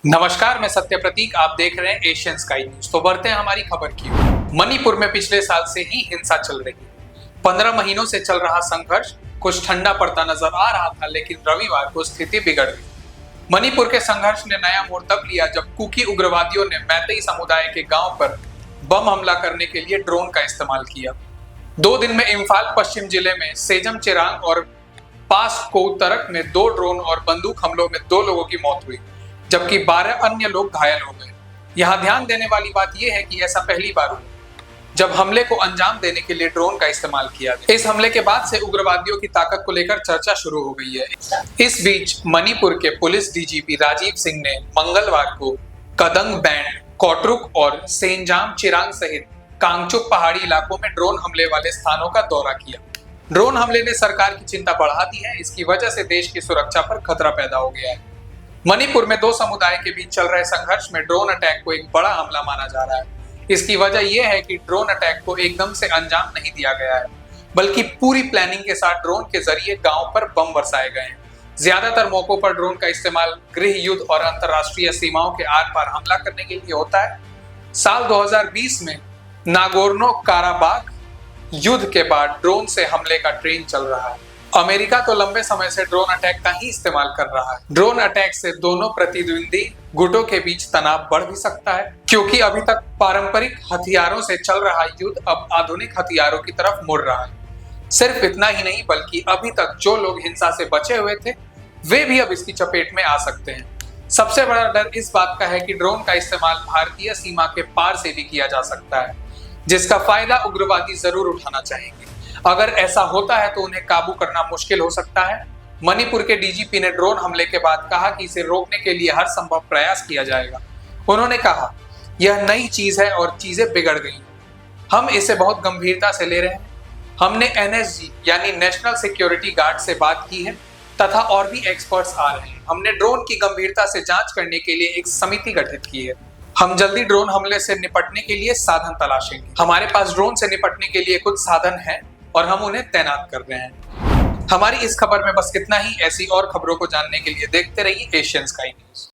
नमस्कार, मैं सत्य प्रतीक। आप देख रहे हैं एशियन स्काई न्यूज। तो बढ़ते हैं हमारी खबर की ओर। मणिपुर में पिछले साल से ही हिंसा चल रही है। 15 महीनों से चल रहा संघर्ष कुछ ठंडा पड़ता नजर आ रहा था, लेकिन रविवार को स्थिति बिगड़ गई। मणिपुर के संघर्ष ने नया मोड़ तब लिया जब कुकी उग्रवादियों ने मैतेई समुदाय के गांव पर बम हमला करने के लिए ड्रोन का इस्तेमाल किया। 2 दिन में इम्फाल पश्चिम जिले में सेजम चिरांग और पास कोउतरक में 2 ड्रोन और बंदूक हमलों में 2 लोगों की मौत हुई, जबकि 12 अन्य लोग घायल हो गए। यहाँ ध्यान देने वाली बात यह है कि ऐसा पहली बार हुआ जब हमले को अंजाम देने के लिए ड्रोन का इस्तेमाल किया गया। इस हमले के बाद से उग्रवादियों की ताकत को लेकर चर्चा शुरू हो गई है। इस बीच मणिपुर के पुलिस डीजीपी राजीव सिंह ने मंगलवार को कदंग बैंड, कोटरुक और सेंजाम चिरांग सहित कांगचुप पहाड़ी इलाकों में ड्रोन हमले वाले स्थानों का दौरा किया। ड्रोन हमले ने सरकार की चिंता बढ़ा दी है। इसकी वजह से देश की सुरक्षा पर खतरा पैदा हो गया है। मणिपुर में 2 समुदाय के बीच चल रहे संघर्ष में ड्रोन अटैक को एक बड़ा हमला माना जा रहा है। इसकी वजह यह है कि ड्रोन अटैक को एकदम से अंजाम नहीं दिया गया है, बल्कि पूरी प्लानिंग के साथ ड्रोन के जरिए गांव पर बम बरसाए गए हैं। ज्यादातर मौकों पर ड्रोन का इस्तेमाल गृह युद्ध और अंतरराष्ट्रीय सीमाओं के आर पार हमला करने के लिए होता है। साल 2020 में नागोर्नो काराबाख युद्ध के बाद ड्रोन से हमले का ट्रेंड चल रहा है। अमेरिका तो लंबे समय से ड्रोन अटैक का ही इस्तेमाल कर रहा है। ड्रोन अटैक से दोनों प्रतिद्वंदी गुटों के बीच तनाव बढ़ भी सकता है, क्योंकि अभी तक पारंपरिक हथियारों से चल रहा युद्ध अब आधुनिक हथियारों की तरफ मुड़ रहा है। सिर्फ इतना ही नहीं, बल्कि अभी तक जो लोग हिंसा से बचे हुए थे वे भी अब इसकी चपेट में आ सकते हैं। सबसे बड़ा डर इस बात का है कि ड्रोन का इस्तेमाल भारतीय सीमा के पार से भी किया जा सकता है, जिसका फायदा उग्रवादी जरूर उठाना चाहेंगे। अगर ऐसा होता है तो उन्हें काबू करना मुश्किल हो सकता है। मणिपुर के डीजीपी ने ड्रोन हमले के बाद कहा कि इसे रोकने के लिए हर संभव प्रयास किया जाएगा। उन्होंने कहा, यह नई चीज है और चीजें बिगड़ गई। हम इसे बहुत गंभीरता से ले रहे हैं। हमने एनएसजी यानी नेशनल सिक्योरिटी गार्ड से बात की है तथा और भी एक्सपर्ट्स आ रहे हैं। हमने ड्रोन की गंभीरता से जांच करने के लिए एक समिति गठित की है। हम जल्दी ड्रोन हमले से निपटने के लिए साधन तलाशेंगे। हमारे पास ड्रोन से निपटने के लिए कुछ साधन हैं और हम उन्हें तैनात कर रहे हैं। हमारी इस खबर में बस इतना ही। ऐसी और खबरों को जानने के लिए देखते रहिए एशियन स्काई न्यूज।